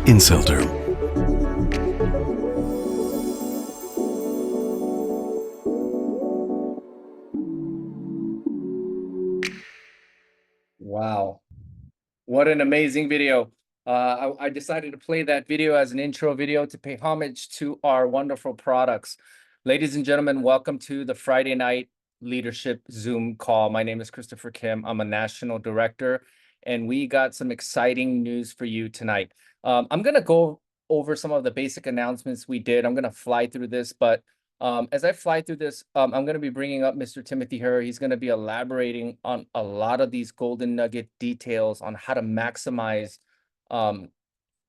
Insider. Wow, what an amazing video. I decided to play that video as an intro video to pay homage to our wonderful products. Ladies and gentlemen, welcome to the Friday night leadership Zoom call. My name is Christopher Kim. I'm a national director, and we got some exciting news for you tonight. I'm going to go over some of the basic announcements we did. I'm going to fly through this, but as I fly through this, I'm going to be bringing up Mr. Timothy Herr. He's going to be elaborating on a lot of these golden nugget details on how to maximize um,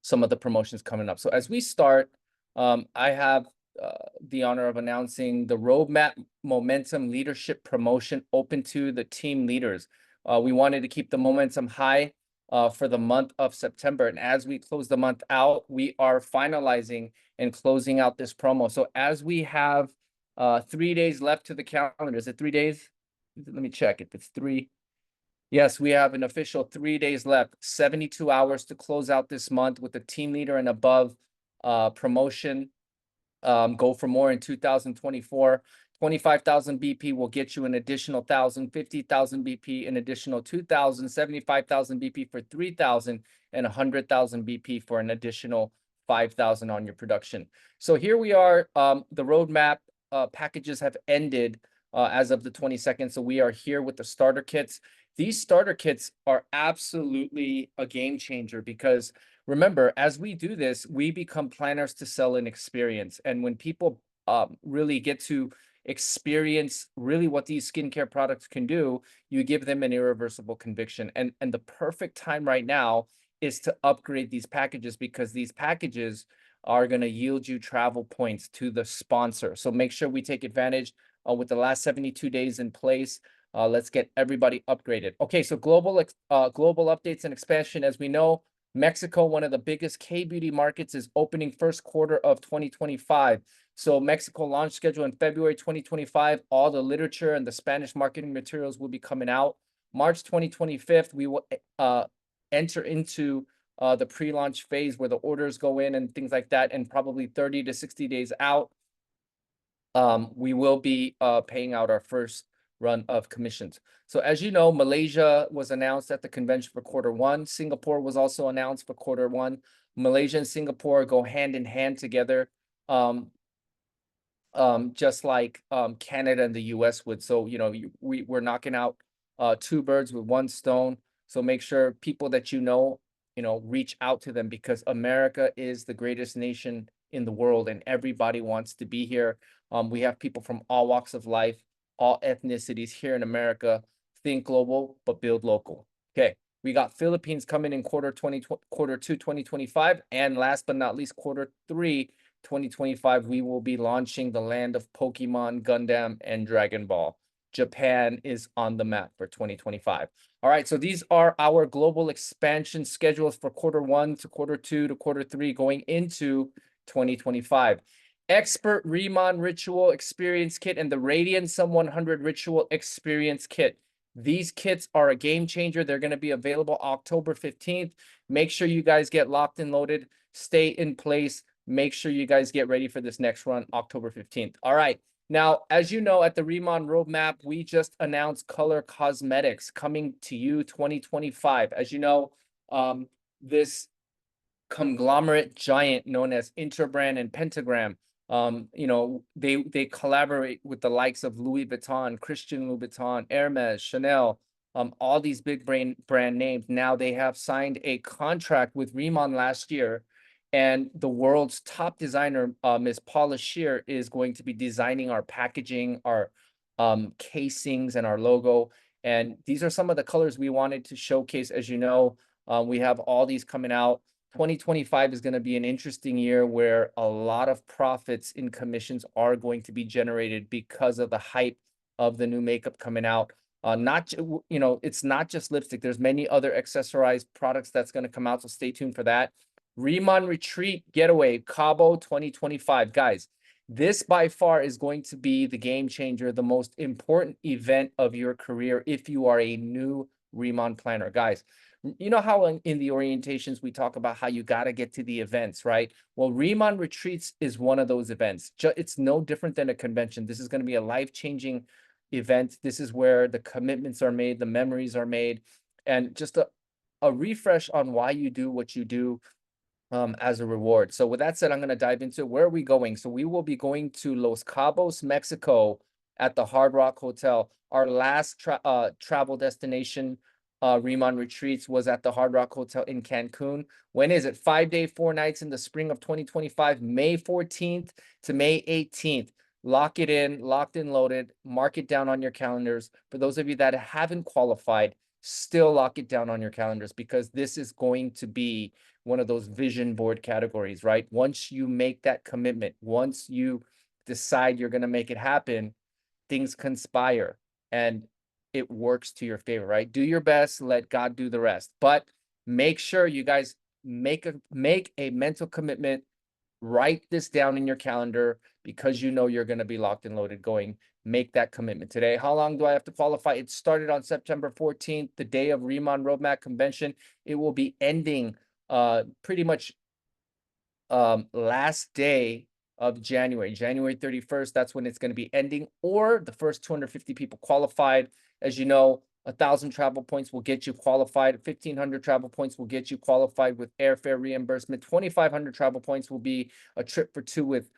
some of the promotions coming up. So as we start, I have the honor of announcing the Roadmap Momentum Leadership Promotion open to the team leaders. We wanted to keep the momentum high for the month of September. And as we close the month out, we are finalizing and closing out this promo. So as we have 3 days left to the calendar, is it 3 days? Let me check if it's 3. Yes, we have an official 3 days left, 72 hours to close out this month with the team leader and above promotion. Go for more in 2024. 25,000 BP will get you an additional 1,000, 50,000 BP, an additional 2,000, 75,000 BP for 3,000, and 100,000 BP for an additional 5,000 on your production. So here we are. The roadmap packages have ended as of the 22nd. So we are here with the starter kits. These starter kits are absolutely a game changer because remember, as we do this, we become planners to sell an experience. And when people really get to experience really what these skincare products can do, you give them an irreversible conviction. And the perfect time right now is to upgrade these packages because these packages are going to yield you travel points to the sponsor. So make sure we take advantage with the last 72 days in place. Let's get everybody upgraded. Okay, so global updates and expansion. As we know, Mexico, one of the biggest K-beauty markets, is opening first quarter of 2025. So Mexico launch schedule in February 2025. All the literature and the Spanish marketing materials will be coming out. March 2025, we will enter into the pre-launch phase where the orders go in and things like that. And probably 30 to 60 days out, we will be paying out our first run of commissions. So as you know, Malaysia was announced at the convention for quarter 1. Singapore was also announced for quarter 1. Malaysia and Singapore go hand in hand together, just like Canada and the US would. So, you know, we're knocking out 2 birds with 1 stone. So make sure people that you know, reach out to them because America is the greatest nation in the world and everybody wants to be here. We have people from all walks of life, all ethnicities here in America. Think global, but build local. Okay, we got Philippines coming in quarter 2, 2025. And last but not least, quarter 3, 2025, we will be launching the land of Pokemon, Gundam, and Dragon Ball. Japan is on the map for 2025. All right, so these are our global expansion schedules for quarter 1 to quarter 2 to quarter 3 going into 2025. Expert Riemann Ritual Experience Kit and the Radiant 100 Ritual Experience Kit. These kits are a game changer. They're going to be available October 15th. Make sure you guys get locked and loaded. Stay in place. Make sure you guys get ready for this next run, October 15th. All right. Now, as you know, at the Riemann Roadmap, we just announced Color Cosmetics coming to you 2025. As you know, this conglomerate giant known as Interbrand and Pentagram, they collaborate with the likes of Louis Vuitton, Christian Louboutin, Hermes, Chanel, all these big brand names. Now they have signed a contract with Riemann last year, and the world's top designer, Ms. Paula Scheer, is going to be designing our packaging, our casings, and our logo. And these are some of the colors we wanted to showcase. As you know, we have all these coming out. 2025 is going to be an interesting year where a lot of profits in commissions are going to be generated because of the hype of the new makeup coming out. It's not just lipstick. There's many other accessorized products that's going to come out. So stay tuned for that. Riemann Retreat Getaway Cabo 2025. Guys, this by far is going to be the game changer, the most important event of your career if you are a new Remon Planner. Guys, you know how in the orientations we talk about how you got to get to the events, right? Well, Remon Retreats is one of those events. It's no different than a convention. This is going to be a life-changing event. This is where the commitments are made, the memories are made, and just a refresh on why you do what you do as a reward. So with that said, I'm going to dive into where are we going. So we will be going to Los Cabos, Mexico at the Hard Rock Hotel. Our last travel destination, Remon Retreats, was at the Hard Rock Hotel in Cancun. When is it? 5 day, 4 nights in the spring of 2025, May 14th to May 18th. Lock it in, locked and loaded, mark it down on your calendars. For those of you that haven't qualified, still lock it down on your calendars because this is going to be one of those vision board categories, right? Once you make that commitment, once you decide you're going to make it happen, things conspire and it works to your favor, right? Do your best, let God do the rest. But make sure you guys make a mental commitment. Write this down in your calendar because you know you're going to be locked and loaded going. Make that commitment today. How long do I have to qualify? It started on September 14th, the day of Remon Roadmap Convention. It will be ending pretty much last day of January 31st. That's when it's going to be ending, or the first 250 people qualified. As you know, 1,000 travel points will get you qualified. 1,500 travel points will get you qualified with airfare reimbursement. 2,500 travel points will be a trip for two with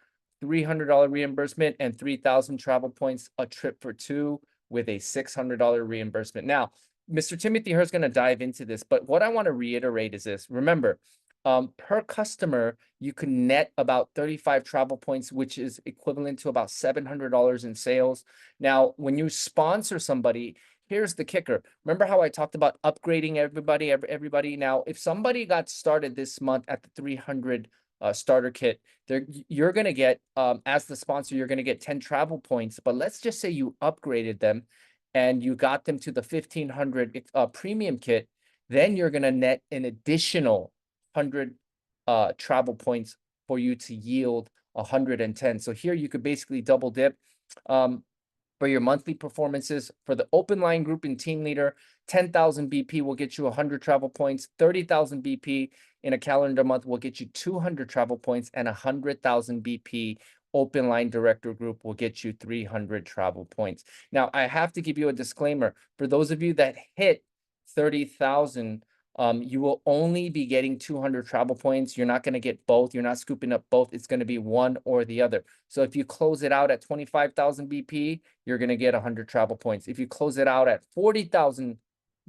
$300 reimbursement, and 3,000 travel points, a trip for two with a $600 reimbursement. Now, Mr. Timothy Herr is going to dive into this, but what I want to reiterate is this. Remember, per customer, you can net about 35 travel points, which is equivalent to about $700 in sales. Now, when you sponsor somebody, here's the kicker. Remember how I talked about upgrading everybody? Now, if somebody got started this month at the 300 starter kit, you're going to get, as the sponsor, you're going to get 10 travel points. But let's just say you upgraded them and you got them to the 1,500 premium kit, then you're going to net an additional 100 travel points for you to yield 110. So here you could basically double dip for your monthly performances. For the open line group and team leader, 10,000 BP will get you 100 travel points. 30,000 BP in a calendar month will get you 200 travel points, and 100,000 BP open line director group will get you 300 travel points. Now, I have to give you a disclaimer. For those of you that hit 30,000, you will only be getting 200 travel points. You're not going to get both. You're not scooping up both. It's going to be one or the other. So if you close it out at 25,000 BP, you're going to get 100 travel points. If you close it out at 40,000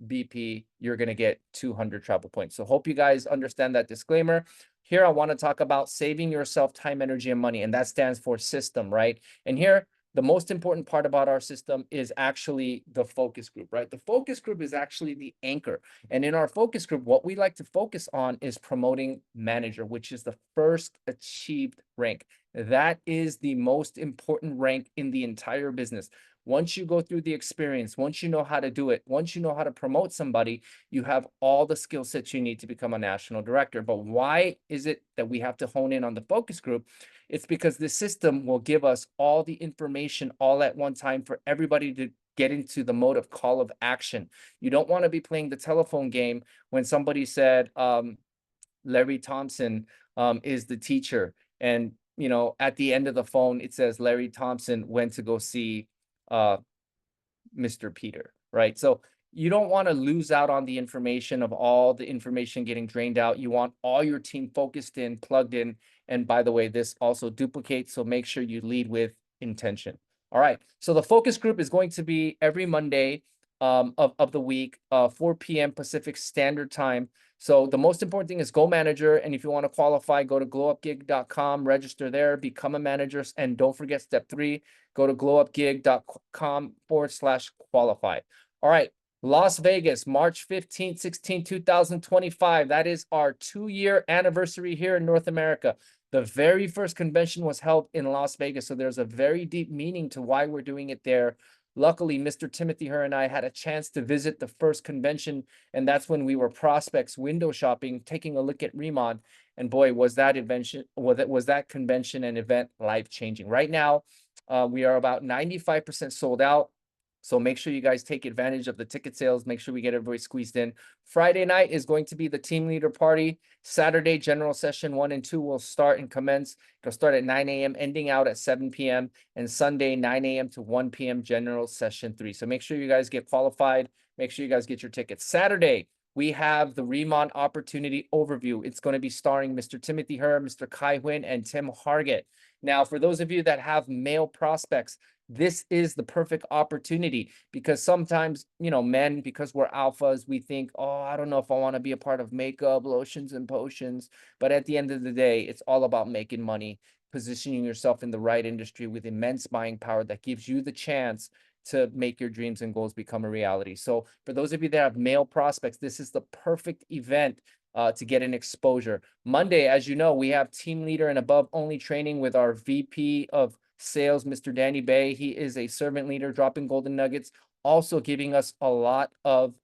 BP, you're going to get 200 travel points. So hope you guys understand that disclaimer. Here, I want to talk about saving yourself time, energy, and money, and that stands for system, right? And here, the most important part about our system is actually the focus group, right? The focus group is actually the anchor. And in our focus group, what we like to focus on is promoting manager, which is the first achieved rank. That is the most important rank in the entire business. Once you go through the experience, once you know how to do it, once you know how to promote somebody, you have all the skill sets you need to become a national director. But why is it that we have to hone in on the focus group? It's because the system will give us all the information all at one time for everybody to get into the mode of call of action. You don't want to be playing the telephone game when somebody said, Larry Thompson is the teacher. And, you know, at the end of the phone, it says Larry Thompson went to go see Mr. Peter, right? So you don't want to lose out on the information of all the information getting drained out. You want all your team focused in, plugged in. And by the way, this also duplicates. So make sure you lead with intention. All right. So the focus group is going to be every Monday of the week, 4 p.m. Pacific Standard Time. So the most important thing is go manager. And if you want to qualify, go to glowupgig.com, register there, become a manager. And don't forget step 3, go to glowupgig.com/qualify. All right. Las Vegas, March 15th, 16th, 2025. That is our 2-year anniversary here in North America. The very first convention was held in Las Vegas. So there's a very deep meaning to why we're doing it there. Luckily, Mr. Timothy Herr and I had a chance to visit the first convention, and that's when we were prospects window shopping, taking a look at Remon. And boy, was that convention and event life-changing. Right now, we are about 95% sold out. So make sure you guys take advantage of the ticket sales. Make sure we get everybody squeezed in. Friday night is going to be the team leader party. Saturday, general session 1 and 2 will start and commence. It'll start at 9 a.m., ending out at 7 p.m. And Sunday, 9 a.m. to 1 p.m., general session 3. So make sure you guys get qualified. Make sure you guys get your tickets. Saturday, we have the Remont Opportunity Overview. It's going to be starring Mr. Timothy Herr, Mr. Kai Huynh, and Tim Hargett. Now, for those of you that have male prospects, this is the perfect opportunity because sometimes, men, because we're alphas, we think, oh, I don't know if I want to be a part of makeup, lotions, and potions. But at the end of the day, it's all about making money, positioning yourself in the right industry with immense buying power that gives you the chance to make your dreams and goals become a reality. So for those of you that have male prospects, this is the perfect event to get an exposure. Monday, as you know, we have team leader and above only training with our VP of sales, Mr. Danny Bay. He is a servant leader, dropping golden nuggets, also giving us a lot of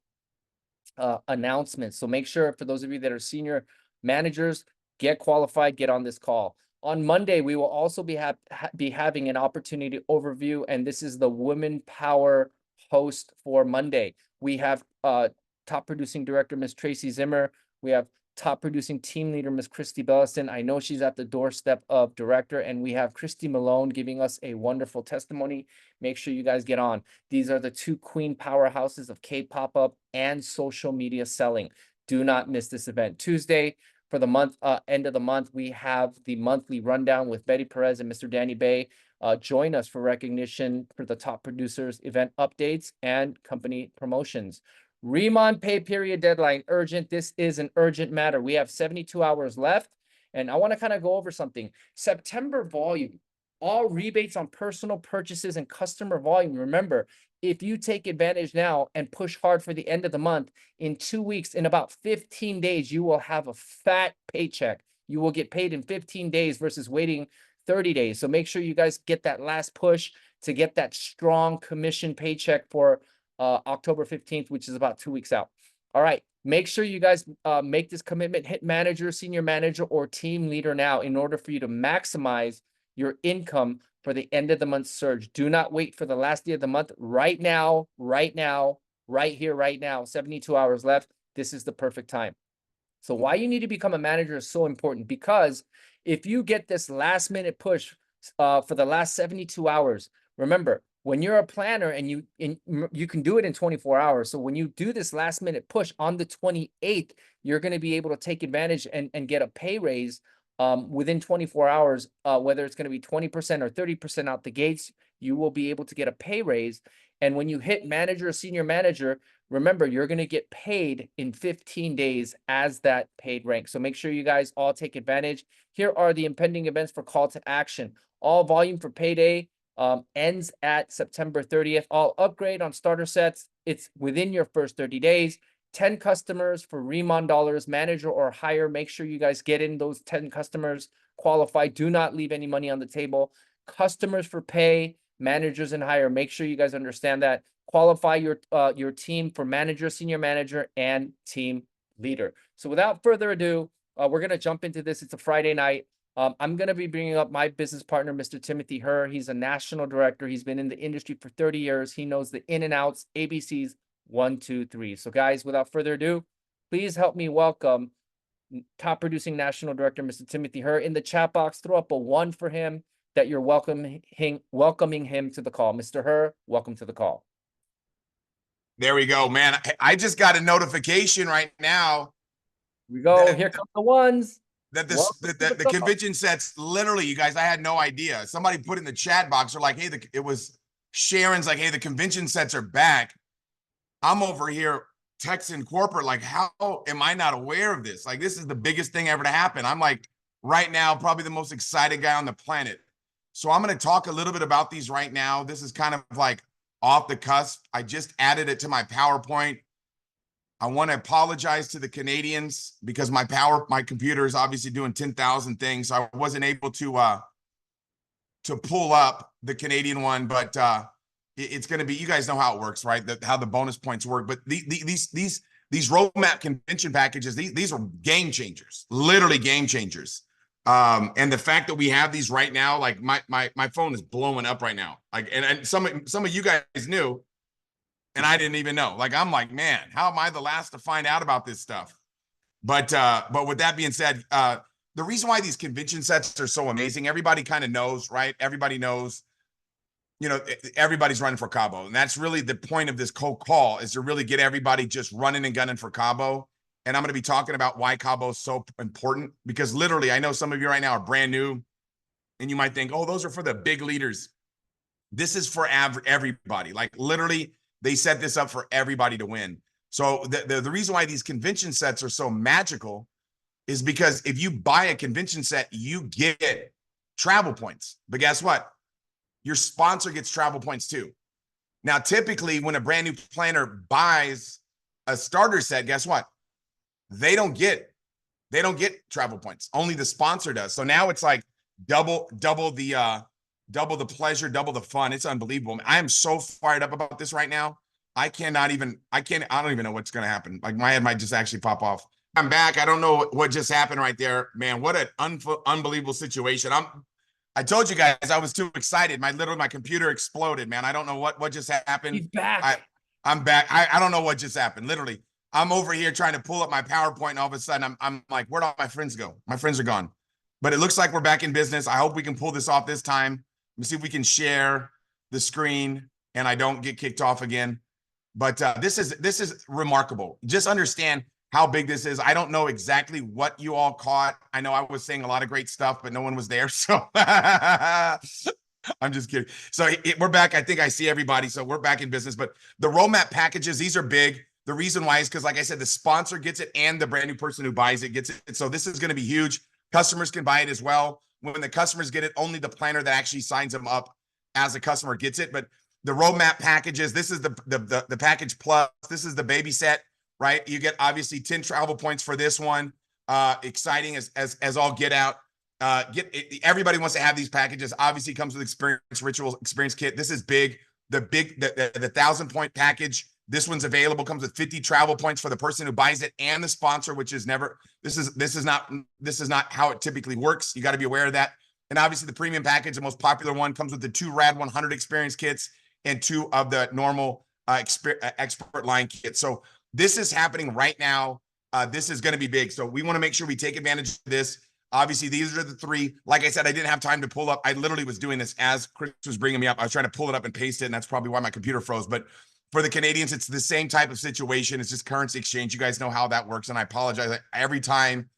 announcements. So make sure, for those of you that are senior managers, get qualified, get on this call. On Monday, we will also be having an opportunity overview, and this is the Women Power host for Monday. We have top producing director, Ms. Tracy Zimmer. We have top producing team leader, Ms. Christy Bellison. I know she's at the doorstep of director, and we have Christy Malone giving us a wonderful testimony. Make sure you guys get on. These are the two queen powerhouses of K-pop-up and social media selling. Do not miss this event. Tuesday, for the month, end of the month, we have the monthly rundown with Betty Perez and Mr. Danny Bay. Join us for recognition for the top producers, event updates, and company promotions. Remont pay period deadline, urgent. This is an urgent matter. We have 72 hours left, and I want to kind of go over something. September volume, all rebates on personal purchases and customer volume. Remember, if you take advantage now and push hard for the end of the month, in 2 weeks, in about 15 days, you will have a fat paycheck. You will get paid in 15 days versus waiting 30 days. So make sure you guys get that last push to get that strong commission paycheck for October 15th, which is about 2 weeks out. All right. Make sure you guys make this commitment, hit manager, senior manager, or team leader now in order for you to maximize your income for the end of the month surge. Do not wait for the last day of the month. Right now, right here, right now, 72 hours left. This is the perfect time. So why you need to become a manager is so important, because if you get this last minute push for the last 72 hours, remember, when you're a planner and you can do it in 24 hours. So when you do this last minute push on the 28th, you're going to be able to take advantage and get a pay raise within 24 hours, whether it's going to be 20% or 30% out the gates. You will be able to get a pay raise. And when you hit manager or senior manager, remember, you're going to get paid in 15 days as that paid rank. So make sure you guys all take advantage. Here are the impending events for call to action. All volume for payday ends at September 30th. All upgrade on starter sets, it's within your first 30 days. 10 customers for Remon dollars, manager or higher. Make sure you guys get in those 10 customers, qualify. Do not leave any money on the table. Customers for pay, managers and higher. Make sure you guys understand that. Qualify your team for manager, senior manager, and team leader. So without further ado, we're going to jump into this. It's a Friday night. I'm going to be bringing up my business partner, Mr. Timothy Herr. He's a national director. He's been in the industry for 30 years. He knows the in and outs, ABCs, 1, 2, 3. So guys, without further ado, please help me welcome top producing national director, Mr. Timothy Herr. In the chat box, throw up a 1 for him that you're welcoming him to the call. Mr. Herr, welcome to the call. There we go, man. I just got a notification right now. Here we go. Here come the ones. That the convention sets, literally, you guys, I had no idea. Somebody put in the chat box, they're like, hey, it was Sharon's like, hey, the convention sets are back. I'm over here texting corporate, like, how am I not aware of this? Like, this is the biggest thing ever to happen. I'm like, right now, probably the most excited guy on the planet. So I'm going to talk a little bit about these right now. This is kind of like off the cusp. I just added it to my PowerPoint. I want to apologize to the Canadians because my computer is obviously doing 10,000 things. So I wasn't able to pull up the Canadian one, but it's going to be, you guys know how it works, right? How the bonus points work. But these roadmap convention packages, these are game changers, literally game changers. And the fact that we have these right now, like my phone is blowing up right now. Like, and some of you guys knew, And I didn't even know. Like, I'm like, man, how am I the last to find out about this stuff? But with that being said, the reason why these convention sets are so amazing, everybody kind of knows, right? Everybody knows, everybody's running for Cabo. And that's really the point of this cold call, is to really get everybody just running and gunning for Cabo. And I'm going to be talking about why Cabo is so important, because literally, I know some of you right now are brand new and you might think, oh, those are for the big leaders. This is for everybody. Like, literally, they set this up for everybody to win. So the reason why these convention sets are so magical is because if you buy a convention set, you get travel points. But guess what? Your sponsor gets travel points too. Now, typically, when a brand new planner buys a starter set, guess what? They don't get travel points. Only the sponsor does. So now it's like double the pleasure, double the fun. It's unbelievable. I am so fired up about this right now. I don't even know what's going to happen. Like, my head might just actually pop off. I'm back. I don't know what just happened right there, man. What an unbelievable situation. I told you guys I was too excited. My computer exploded, man. I don't know what just happened. He's back. I'm back. I don't know what just happened. Literally, I'm over here trying to pull up my PowerPoint, and all of a sudden I'm like, where'd all my friends go? My friends are gone. But it looks like we're back in business. I hope we can pull this off this time. Let me see if we can share the screen and I don't get kicked off again. But this is remarkable. Just understand how big this is. I don't know exactly what you all caught. I know I was saying a lot of great stuff, but no one was there. So I'm just kidding. So we're back. I think I see everybody. So we're back in business. But the roadmap packages, these are big. The reason why is because, like I said, the sponsor gets it and the brand new person who buys it gets it. So this is going to be huge. Customers can buy it as well. When the customers get it, only the planner that actually signs them up as a customer gets it. But the roadmap packages, this is the package plus. This is the baby set, right? You get obviously 10 travel points for this one. Exciting as all get out. Everybody wants to have these packages. Obviously, comes with experience ritual experience kit. This is big. The 1,000-point package. This one's available. Comes with 50 travel points for the person who buys it and the sponsor, which is never. This is not how it typically works. You got to be aware of that. And obviously, the premium package, the most popular one, comes with the 2 Rad 100 experience kits and 2 of the normal expert line kits. So this is happening right now. This is going to be big. So we want to make sure we take advantage of this. Obviously, these are the 3. Like I said, I didn't have time to pull up. I literally was doing this as Chris was bringing me up. I was trying to pull it up and paste it, and that's probably why my computer froze. But for the Canadians, it's the same type of situation. It's just currency exchange. You guys know how that works, and I apologize. Anytime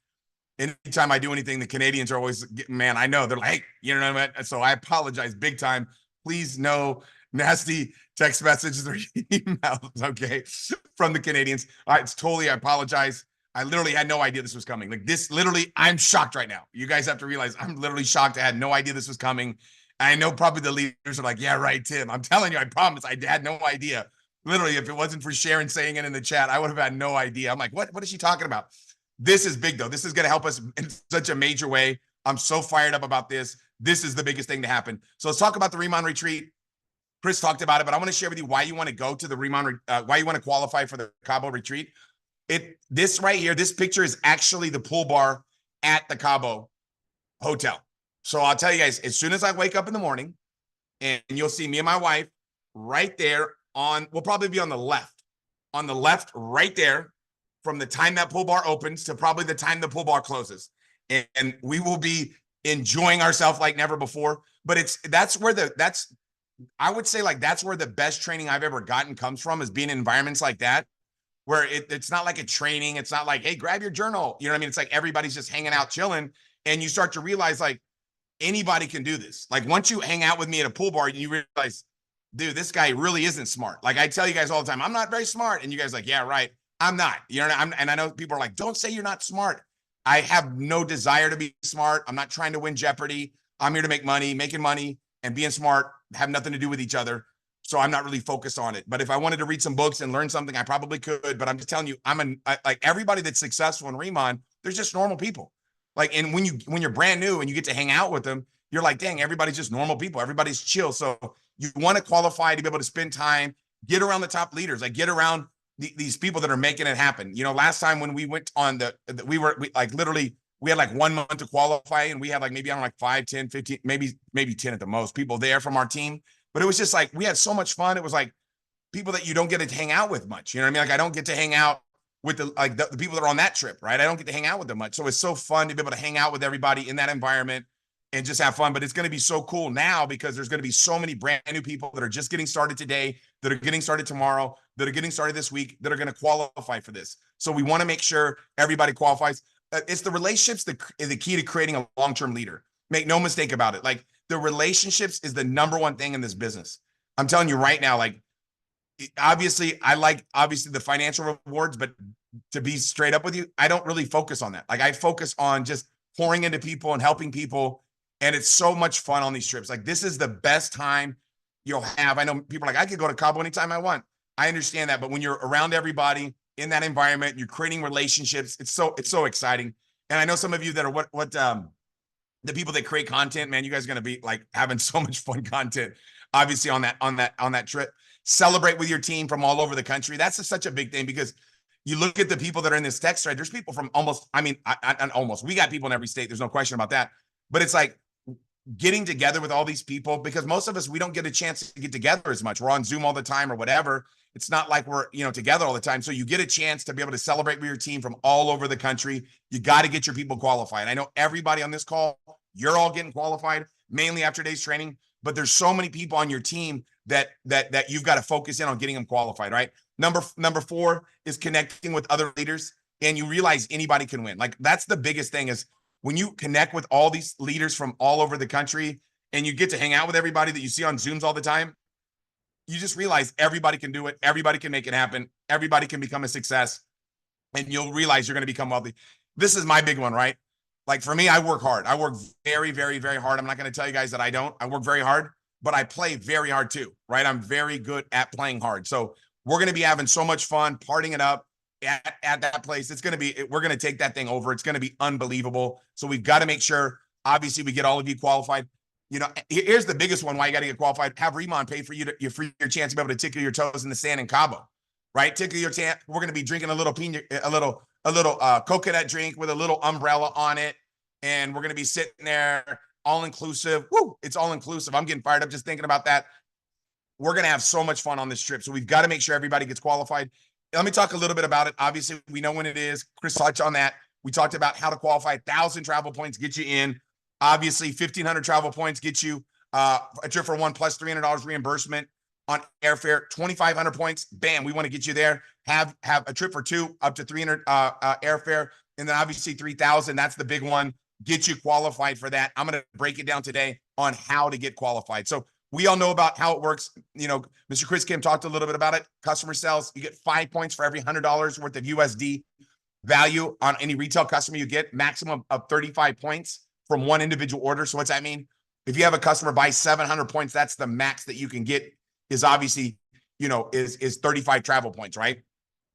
I do anything, the Canadians are always, man, I know. They're like, hey, you know what I mean? So I apologize big time. Please no nasty text messages or emails, okay, from the Canadians. I apologize. I literally had no idea this was coming. Like, this, literally, I'm shocked right now. You guys have to realize I'm literally shocked. I had no idea this was coming. I know probably the leaders are like, yeah, right, Tim. I'm telling you, I promise, I had no idea. Literally, if it wasn't for Sharon saying it in the chat, I would have had no idea. I'm like, what is she talking about? This is big, though. This is going to help us in such a major way. I'm so fired up about this. This is the biggest thing to happen. So let's talk about the Remon retreat. Chris talked about it, but I want to share with you why you want to go to the Remon, why you want to qualify for the Cabo retreat. This right here, this picture is actually the pool bar at the Cabo Hotel. So I'll tell you guys, as soon as I wake up in the morning, and you'll see me and my wife right there we'll probably be on the left right there, from the time that pool bar opens to probably the time the pool bar closes. And we will be enjoying ourselves like never before. But I would say, like, that's where the best training I've ever gotten comes from, is being in environments like that, where it's not like a training. It's not like, hey, grab your journal. You know what I mean? It's like everybody's just hanging out, chilling. And you start to realize, like, anybody can do this. Like, once you hang out with me at a pool bar, you realize, dude, this guy really isn't smart. Like, I tell you guys all the time, I'm not very smart. And you guys are like, yeah, right. I'm not. You know, and I know people are like, don't say you're not smart. I have no desire to be smart. I'm not trying to win Jeopardy. I'm here to make money. Making money and being smart have nothing to do with each other. So I'm not really focused on it. But if I wanted to read some books and learn something, I probably could. But I'm just telling you, like, everybody that's successful in Remon, they're just normal people. Like, and when you're brand new and you get to hang out with them, you're like, dang, everybody's just normal people. Everybody's chill. So you want to qualify to be able to spend time, get around the top leaders, like get around these people that are making it happen. You know, last time when we went on we had like 1 month to qualify, and we had like maybe, I don't know, like 5, 10, 15, maybe 10 at the most people there from our team. But it was just like, we had so much fun. It was like, people that you don't get to hang out with much. You know what I mean? Like I don't get to hang out with the people that are on that trip, right? I don't get to hang out with them much. So it's so fun to be able to hang out with everybody in that environment and just have fun. But it's going to be so cool now because there's going to be so many brand new people that are just getting started today, that are getting started tomorrow, that are getting started this week, that are going to qualify for this. So we want to make sure everybody qualifies. It's the relationships the key to creating a long-term leader. Make no mistake about it. Like the relationships is the number one thing in this business. I'm telling you right now, like obviously I like obviously the financial rewards, but to be straight up with you, I don't really focus on that. Like I focus on just pouring into people and helping people. And it's so much fun on these trips. Like this is the best time you'll have. I know people are like, I could go to Cabo anytime I want. I understand that. But when you're around everybody in that environment, you're creating relationships. It's so exciting. And I know some of you that are the people that create content, man, you guys are going to be like having so much fun content, obviously on that trip. Celebrate with your team from all over the country. That's such a big thing because you look at the people that are in this text thread, there's people from almost, I mean, almost, we got people in every state. There's no question about that. But it's like getting together with all these people because most of us, we don't get a chance to get together as much. We're on Zoom all the time or whatever. It's not like we're, together all the time. So you get a chance to be able to celebrate with your team from all over the country. You got to get your people qualified. I know everybody on this call, you're all getting qualified mainly after today's training, but there's so many people on your team that you've got to focus in on getting them qualified, right? Number 4 is connecting with other leaders, and you realize anybody can win. Like that's the biggest thing is when you connect with all these leaders from all over the country and you get to hang out with everybody that you see on Zooms all the time, you just realize everybody can do it. Everybody can make it happen. Everybody can become a success, and you'll realize you're going to become wealthy. This is my big one, right? Like for me, I work hard. I work very, very, very hard. I'm not going to tell you guys that I don't. I work very hard, but I play very hard too, right? I'm very good at playing hard. So we're going to be having so much fun, partying it up at that place. We're going to take that thing over. It's going to be unbelievable. So we've got to make sure, obviously, we get all of you qualified. Here's the biggest one why you got to get qualified. Have Remon pay for you your chance to be able to tickle your toes in the sand in Cabo, right? Tickle your chance. We're going to be drinking a little coconut drink with a little umbrella on it. And we're going to be sitting there all inclusive. Woo, it's all inclusive. I'm getting fired up just thinking about that. We're going to have so much fun on this trip. So we've got to make sure everybody gets qualified. Let me talk a little bit about it. Obviously, we know when it is. Chris touched on that. We talked about how to qualify. 1,000 travel points get you in. Obviously, 1,500 travel points get you a trip for one plus $300 reimbursement on airfare. 2,500 points, bam, we want to get you there. Have a trip for 2 up to 300 airfare, and then obviously 3,000. That's the big one. Get you qualified for that. I'm going to break it down today on how to get qualified. So we all know about how it works. Mr. Chris Kim talked a little bit about it. Customer sales, you get 5 points for every $100 worth of USD value on any retail customer you get, maximum of 35 points from one individual order. So what's that mean? If you have a customer buy 700 points, that's the max that you can get is obviously, is 35 travel points, right?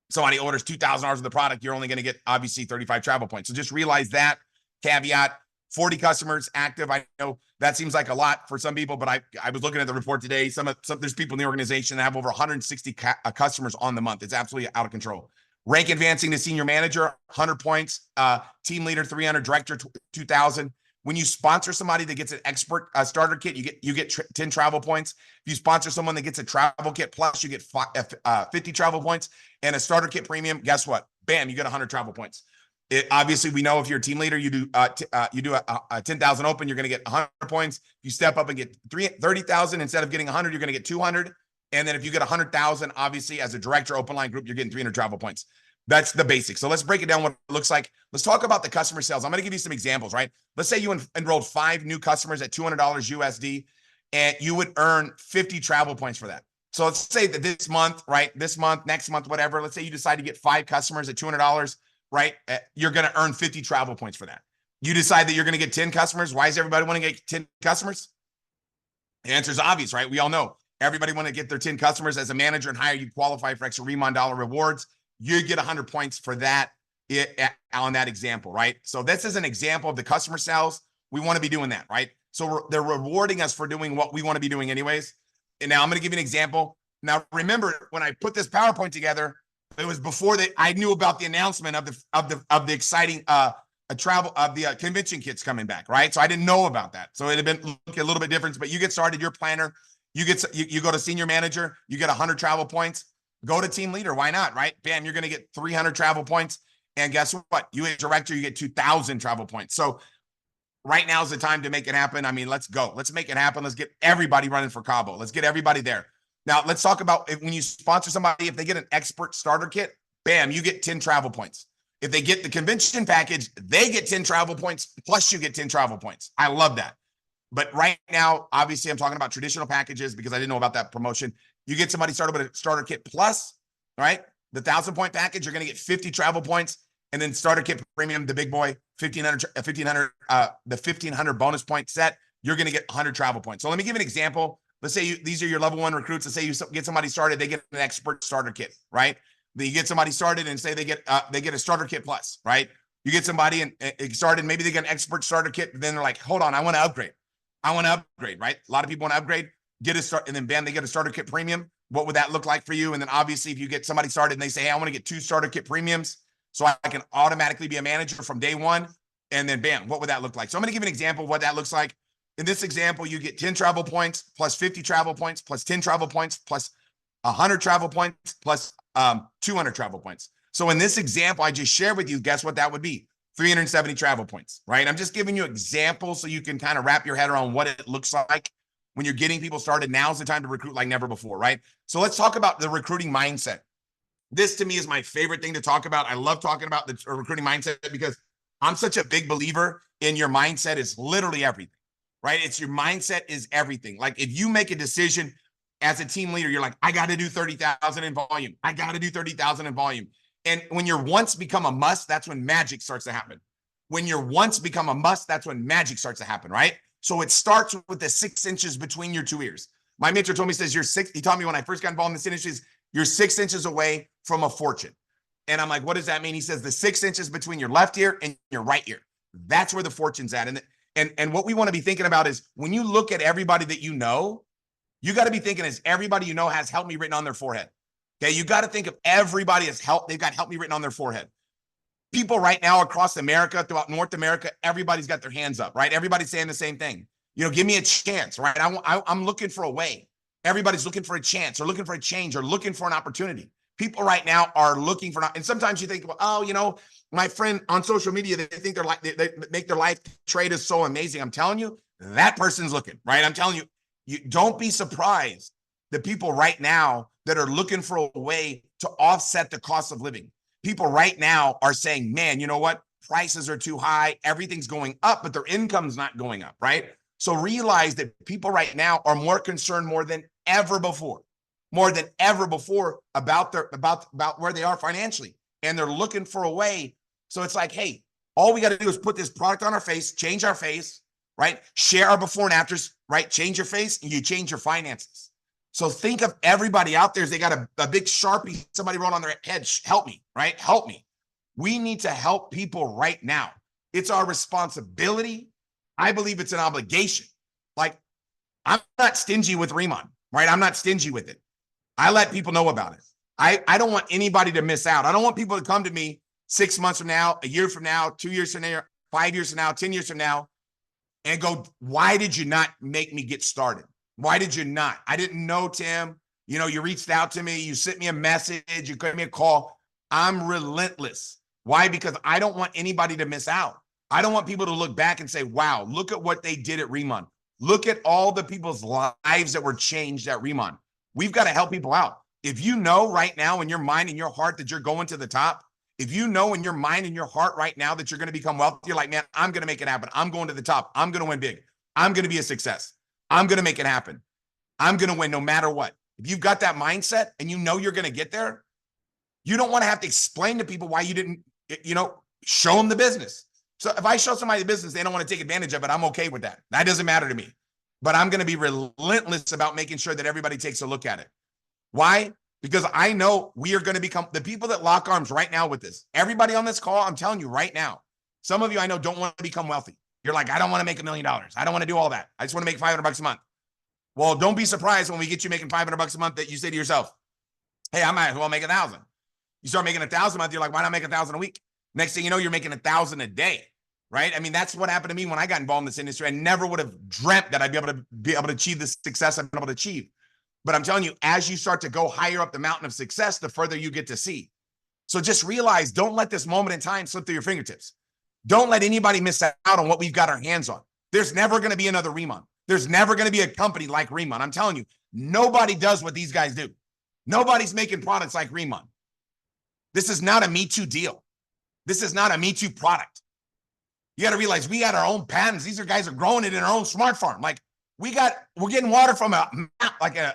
Somebody orders $2,000 of the product, you're only going to get obviously 35 travel points. So just realize that caveat. 40 customers active. I know that seems like a lot for some people, but I was looking at the report today. There's people in the organization that have over 160 customers on the month. It's absolutely out of control. Rank advancing to senior manager, 100 points. Team leader, 300. Director, 2,000. When you sponsor somebody that gets an expert starter kit, you get 10 travel points. If you sponsor someone that gets a travel kit plus, you get 50 travel points, and a starter kit premium. Guess what? Bam, you get 100 travel points. Obviously, we know if you're a team leader, you do a 10,000 open, you're going to get 100 points. If you step up and get 30,000 instead of getting 100, you're going to get 200. And then if you get 100,000, obviously as a director open line group, you're getting 300 travel points. That's the basics. So let's break it down what it looks like. Let's talk about the customer sales. I'm going to give you some examples, right? Let's say you enrolled 5 new customers at $200 USD, and you would earn 50 travel points for that. So let's say that this month, right? This month, next month, whatever. Let's say you decide to get 5 customers at $200, right? You're going to earn 50 travel points for that. You decide that you're going to get 10 customers. Why does everybody want to get 10 customers? The answer is obvious, right? We all know everybody want to get their 10 customers. As a manager and higher, you qualify for extra Remon dollar rewards. You get 100 points for that on that example, right? So this is an example of the customer sales. We want to be doing that, right? So they're rewarding us for doing what we want to be doing anyways. And now I'm going to give you an example. Now, remember when I put this PowerPoint together, it was before I knew about the announcement of the exciting convention kits coming back, right? So I didn't know about that. So it had been a little bit different, but you get started your planner. You go to senior manager, you get 100 travel points. Go to team leader. Why not? Right? Bam, you're going to get 300 travel points. And guess what? You hit director, you get 2,000 travel points. So right now is the time to make it happen. I mean, let's go. Let's make it happen. Let's get everybody running for Cabo. Let's get everybody there. Now, let's talk about when you sponsor somebody, if they get an expert starter kit, bam, you get 10 travel points. If they get the convention package, they get 10 travel points, plus you get 10 travel points. I love that. But right now, obviously, I'm talking about traditional packages because I didn't know about that promotion. You get somebody started with a starter kit plus, right? The 1,000-point package, you're going to get 50 travel points. And then starter kit premium, the big boy, 1,500, the 1,500 bonus point set, you're going to get 100 travel points. So let me give an example. Let's say these are your level 1 recruits. Let's say you get somebody started, they get an expert starter kit, right? Then you get somebody started and say they get a starter kit plus, right? You get somebody and started, maybe they get an expert starter kit, but then they're like, hold on, I want to upgrade. Right? A lot of people want to upgrade, get a start, and then bam, they get a starter kit premium. What would that look like for you? And then obviously, if you get somebody started and they say, hey, I want to get 2 starter kit premiums so I can automatically be a manager from day 1. And then bam, what would that look like? So I'm going to give an example of what that looks like. In this example, you get 10 travel points plus 50 travel points plus 10 travel points plus 100 travel points plus 200 travel points. So in this example I just shared with you, guess what that would be? 370 travel points, right? I'm just giving you examples so you can kind of wrap your head around what it looks like when you're getting people started. Now's the time to recruit like never before, right? So let's talk about the recruiting mindset. This to me is my favorite thing to talk about. I love talking about the recruiting mindset because I'm such a big believer in your mindset is literally everything, right? It's your mindset is everything. Like if you make a decision as a team leader, you're like, I got to do 30,000 in volume. I got to do 30,000 in volume. And when your wants become a must, that's when magic starts to happen. When your wants become a must, that's when magic starts to happen, right? So it starts with the 6 inches between your 2 ears. My mentor told me, says, he taught me when I first got involved in this industry, you're 6 inches away from a fortune. And I'm like, what does that mean? He says the 6 inches between your left ear and your right ear. That's where the fortune's at. And what we want to be thinking about is when you look at everybody that you know, you got to be thinking is everybody you know has help me written on their forehead. Okay, you got to think of everybody as help. They've got help me written on their forehead. People right now across America, throughout North America, everybody's got their hands up, right? Everybody's saying the same thing. You know, give me a chance, right? I'm looking for a way. Everybody's looking for a chance or looking for a change or looking for an opportunity. People right now are looking for, and sometimes you think, well, oh, you know, my friend on social media, they think they're like, they make their life trade is so amazing. I'm telling you, that person's looking, right? I'm telling you, you don't be surprised. The people right now that are looking for a way to offset the cost of living. People right now are saying, man, you know what? Prices are too high. Everything's going up, but their income's not going up, right? So realize that people right now are more concerned more than ever before about where they are financially. And they're looking for a way. So it's like, hey, all we got to do is put this product on our face, change our face, right? Share our before and afters, right? Change your face and you change your finances. So think of everybody out there as they got a big Sharpie, somebody wrote on their head, help me, right? Help me. We need to help people right now. It's our responsibility. I believe it's an obligation. Like, I'm not stingy with Remon, right? I'm not stingy with it. I let people know about it. I don't want anybody to miss out. I don't want people to come to me 6 months from now, a year from now, 2 years from now, 5 years from now, 10 years from now, and go, why did you not make me get started? Why did you not? I didn't know, Tim. You know, you reached out to me. You sent me a message. You gave me a call. I'm relentless. Why? Because I don't want anybody to miss out. I don't want people to look back and say, wow, look at what they did at Remon. Look at all the people's lives that were changed at Remon. We've got to help people out. If you know right now in your mind and your heart that you're going to the top, if you know in your mind and your heart right now that you're going to become wealthy, you're like, man, I'm going to make it happen. I'm going to the top. I'm going to win big. I'm going to be a success. I'm going to make it happen. I'm going to win no matter what. If you've got that mindset and you know you're going to get there, you don't want to have to explain to people why you didn't, you know, show them the business. So if I show somebody the business, they don't want to take advantage of it. I'm okay with that. That doesn't matter to me. But I'm going to be relentless about making sure that everybody takes a look at it. Why? Because I know we are going to become the people that lock arms right now with this. Everybody on this call, I'm telling you right now, some of you I know don't want to become wealthy. You're like, I don't want to make $1 million. I don't want to do all that. I just want to make $500 a month. Well, don't be surprised when we get you making $500 a month that you say to yourself, hey, I might as well make 1,000. You start making 1,000 a month. You're like, why not make 1,000 a week? Next thing you know, you're making 1,000 a day. right? I mean, that's what happened to me when I got involved in this industry. I never would have dreamt that I'd be able to achieve the success I've been able to achieve. But I'm telling you, as you start to go higher up the mountain of success, the further you get to see. So just realize, don't let this moment in time slip through your fingertips. Don't let anybody miss out on what we've got our hands on. There's never going to be another Remon. There's never going to be a company like Remon. I'm telling you, nobody does what these guys do. Nobody's making products like Remon. This is not a Me Too deal. This is not a Me Too product. You got to realize we got our own patents. These guys are growing it in our own smart farm. Like we're getting water from a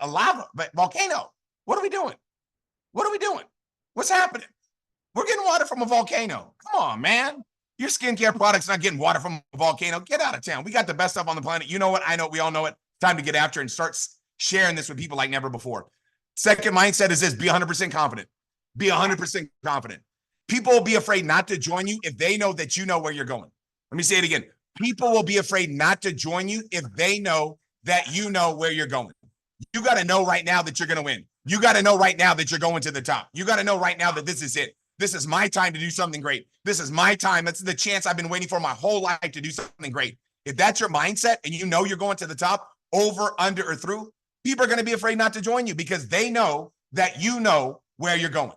lava volcano. What are we doing? What are we doing? What's happening? We're getting water from a volcano. Come on, man. Your skincare product's not getting water from a volcano. Get out of town. We got the best stuff on the planet. You know what? I know. We all know it. Time to get after it and start sharing this with people like never before. Second mindset is this: be 100% confident. Be 100% confident. People will be afraid not to join you if they know that you know where you're going. Let me say it again. People will be afraid not to join you if they know that you know where you're going. You got to know right now that you're going to win. You got to know right now that you're going to the top. You got to know right now that this is it. This is my time to do something great. This is my time. That's the chance I've been waiting for my whole life to do something great. If that's your mindset and you know you're going to the top, over, under, or through, people are going to be afraid not to join you because they know that you know where you're going.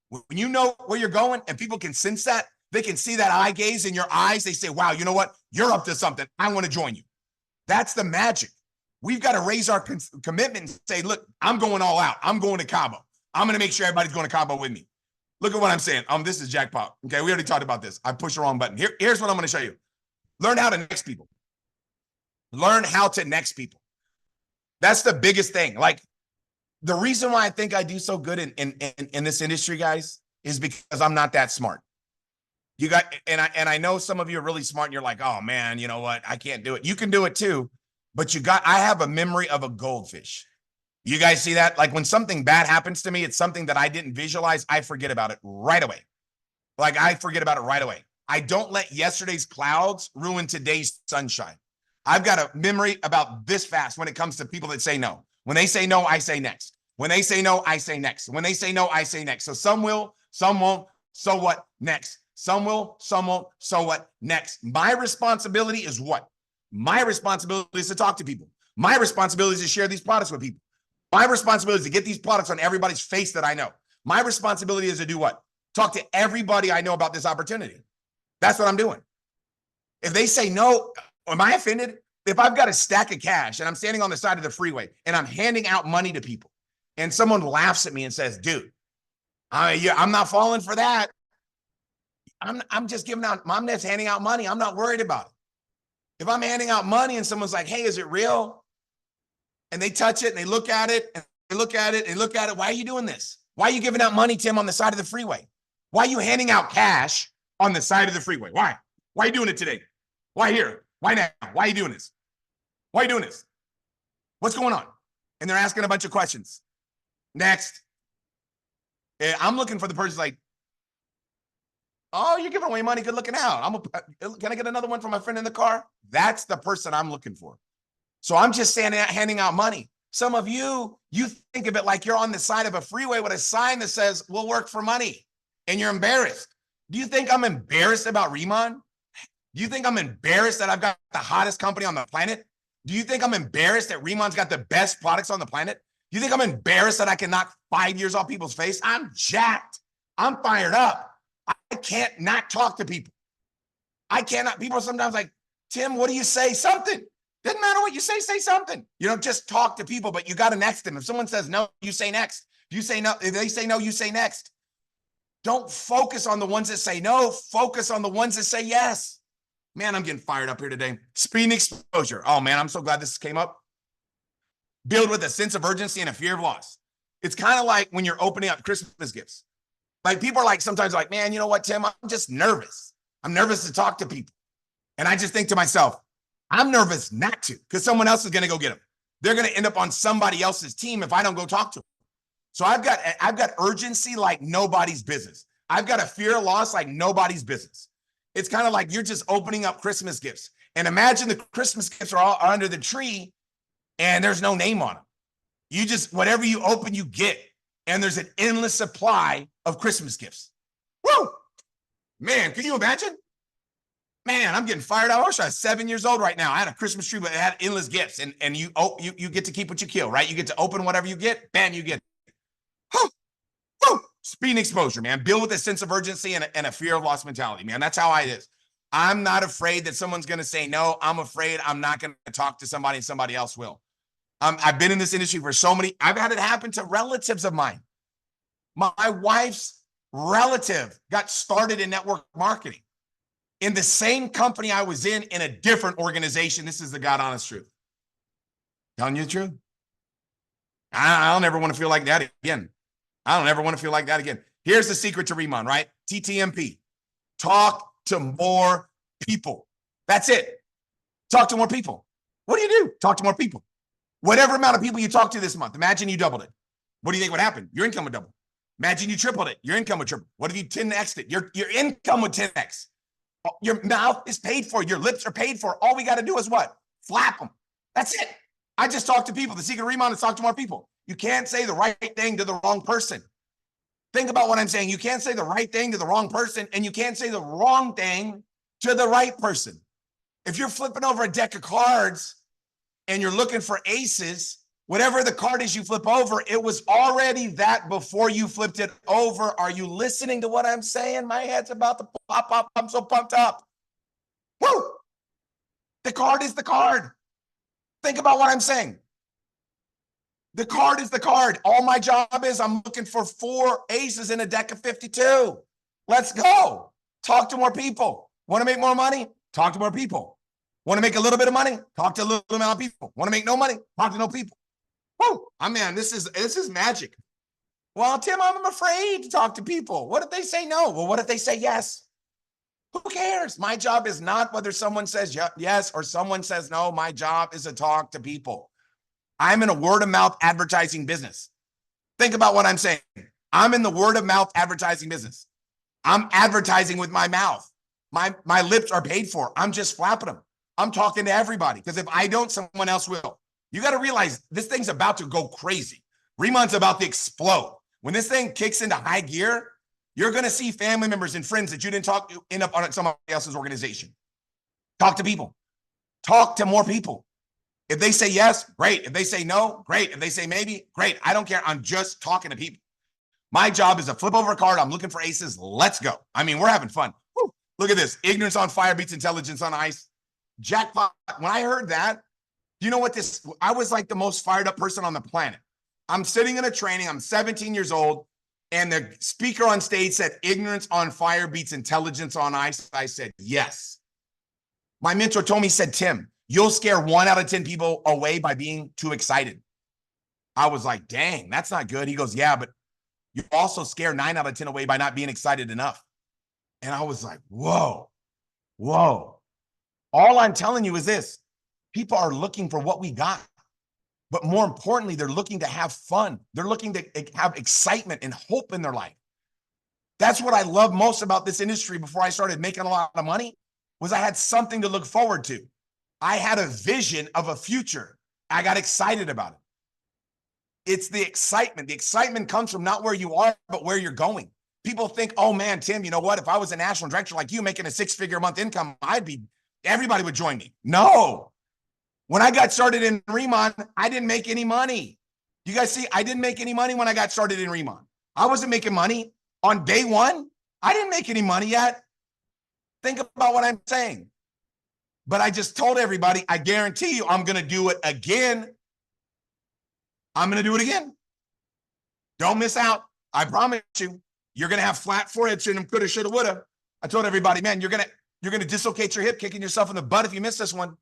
When you know where you're going and people can sense that, they can see that eye gaze in your eyes. They say, wow, you know what? You're up to something. I want to join you. That's the magic. We've got to raise our commitment and say, look, I'm going all out. I'm going to Cabo. I'm going to make sure everybody's going to Cabo with me. Look at what I'm saying. This is jackpot. Okay, we already talked about this. I pushed the wrong button. Here's what I'm going to show you. Learn how to next people. Learn how to next people. That's the biggest thing. Like the reason why I think I do so good in this industry, guys, is because I'm not that smart. You got, and I know some of you are really smart and you're like, oh man, you know what? I can't do it. You can do it too, but I have a memory of a goldfish. You guys see that? Like when something bad happens to me, it's something that I didn't visualize. I forget about it right away. Like I forget about it right away. I don't let yesterday's clouds ruin today's sunshine. I've got a memory about this fast when it comes to people that say no. When they say no, I say next. When they say no, I say next. When they say no, I say next. So some will, some won't. So what? Next. Some will, some won't. So what? Next. My responsibility is what? My responsibility is to talk to people. My responsibility is to share these products with people. My responsibility is to get these products on everybody's face that I know. My responsibility is to do what? Talk to everybody I know about this opportunity. That's what I'm doing. If they say no, am I offended? If I've got a stack of cash and I'm standing on the side of the freeway and I'm handing out money to people and someone laughs at me and says, dude, I'm not falling for that. I'm just giving out, I'm just handing out money. I'm not worried about it. If I'm handing out money and someone's like, hey, is it real? And they touch it and they look at it and they look at it and they look at it. Why are you doing this? Why are you giving out money, Tim, on the side of the freeway? Why are you handing out cash on the side of the freeway? Why? Why are you doing it today? Why here? Why now? Why are you doing this? Why are you doing this? What's going on? And they're asking a bunch of questions. Next. I'm looking for the person like, oh, you're giving away money. Good looking out. Can I get another one from my friend in the car? That's the person I'm looking for. So I'm just handing out money. Some of you think of it like you're on the side of a freeway with a sign that says, we'll work for money. And you're embarrassed. Do you think I'm embarrassed about Remon? Do you think I'm embarrassed that I've got the hottest company on the planet? Do you think I'm embarrassed that Remon's got the best products on the planet? Do you think I'm embarrassed that I can knock 5 years off people's face? I'm jacked. I'm fired up. I can't not talk to people. I cannot. People are sometimes like, Tim, what do you say? Something. Doesn't matter what you say something. You don't just talk to people, but you got to next them. If someone says no, you say next. If you say no, if they say no, you say next. Don't focus on the ones that say no. Focus on the ones that say yes. Man, I'm getting fired up here today. Speed and exposure. Oh man, I'm so glad this came up. Build with a sense of urgency and a fear of loss. It's kind of like when you're opening up Christmas gifts. Like people are like, sometimes like, man, you know what, Tim, I'm just nervous. I'm nervous to talk to people. And I just think to myself, I'm nervous not to, because someone else is going to go get them. They're going to end up on somebody else's team if I don't go talk to them. So I've got urgency like nobody's business. I've got a fear of loss like nobody's business. It's kind of like you're just opening up Christmas gifts. And imagine the Christmas gifts are all under the tree and there's no name on them. You just, whatever you open, you get. And there's an endless supply of Christmas gifts. Woo! Man, can you imagine? man, I'm getting fired up. I was 7 years old right now. I had a Christmas tree, but it had endless gifts. And you get to keep what you kill, right? You get to open whatever you get. Bam, you get. Speed and exposure, man. Build with a sense of urgency and a fear of loss mentality, man. That's how it is. I'm not afraid that someone's going to say no. I'm afraid I'm not going to talk to somebody and somebody else will. I've been in this industry for I've had it happen to relatives of mine. My wife's relative got started in network marketing in the same company I was in a different organization. This is the God honest truth. Telling you the truth. I don't ever want to feel like that again. I don't ever want to feel like that again. Here's the secret to Remon, right? TTMP. Talk to more people. That's it. Talk to more people. What do? Talk to more people. Whatever amount of people you talk to this month, imagine you doubled it. What do you think would happen? Your income would double. Imagine you tripled it. Your income would triple. What if you 10x'd it? Your income would 10x. Your mouth is paid for. Your lips are paid for. All we got to do is what? Flap them. That's it. I just talk to people. The secret of Remon is talk to more people. You can't say the right thing to the wrong person. Think about what I'm saying. You can't say the right thing to the wrong person, and you can't say the wrong thing to the right person. If you're flipping over a deck of cards and you're looking for aces, whatever the card is you flip over, it was already that before you flipped it over. Are you listening to what I'm saying? My head's about to pop up. I'm so pumped up. Woo! The card is the card. Think about what I'm saying. The card is the card. All my job is I'm looking for 4 aces in a deck of 52. Let's go. Talk to more people. Want to make more money? Talk to more people. Want to make a little bit of money? Talk to a little amount of people. Want to make no money? Talk to no people. Woo! Man, this is magic. Well, Tim, I'm afraid to talk to people. What if they say no? Well, what if they say yes? Who cares? My job is not whether someone says yes or someone says no. My job is to talk to people. I'm in a word of mouth advertising business. Think about what I'm saying. I'm in the word of mouth advertising business. I'm advertising with my mouth. My lips are paid for. I'm just flapping them. I'm talking to everybody because if I don't, someone else will. You got to realize this thing's about to go crazy. Remon's about to explode. When this thing kicks into high gear, you're going to see family members and friends that you didn't talk to end up on somebody else's organization. Talk to people. Talk to more people. If they say yes, great. If they say no, great. If they say maybe, great. I don't care. I'm just talking to people. My job is to flip over a card. I'm looking for aces. Let's go. I mean, we're having fun. Woo. Look at this. Ignorance on fire beats intelligence on ice. Jackpot. When I heard that, you know what I was like the most fired up person on the planet. I'm sitting in a training. I'm 17 years old. And the speaker on stage said, ignorance on fire beats intelligence on ice. I said, yes. My mentor told me, he said, Tim, you'll scare 1 out of 10 people away by being too excited. I was like, dang, that's not good. He goes, yeah, but you also scare 9 out of 10 away by not being excited enough. And I was like, whoa. All I'm telling you is this. People are looking for what we got. But more importantly, they're looking to have fun. They're looking to have excitement and hope in their life. That's what I love most about this industry before I started making a lot of money, was I had something to look forward to. I had a vision of a future. I got excited about it. It's the excitement. The excitement comes from not where you are, but where you're going. People think, oh man, Tim, you know what? If I was a national director like you making a 6-figure a month income, everybody would join me. No. When I got started in Remon, I didn't make any money. You guys see, I didn't make any money when I got started in Remon. I wasn't making money on day one. I didn't make any money yet. Think about what I'm saying. But I just told everybody, I guarantee you, I'm going to do it again. I'm going to do it again. Don't miss out. I promise you, you're going to have flat forehead syndrome, coulda, shoulda, woulda. I told everybody, man, you're going to dislocate your hip, kicking yourself in the butt if you miss this one.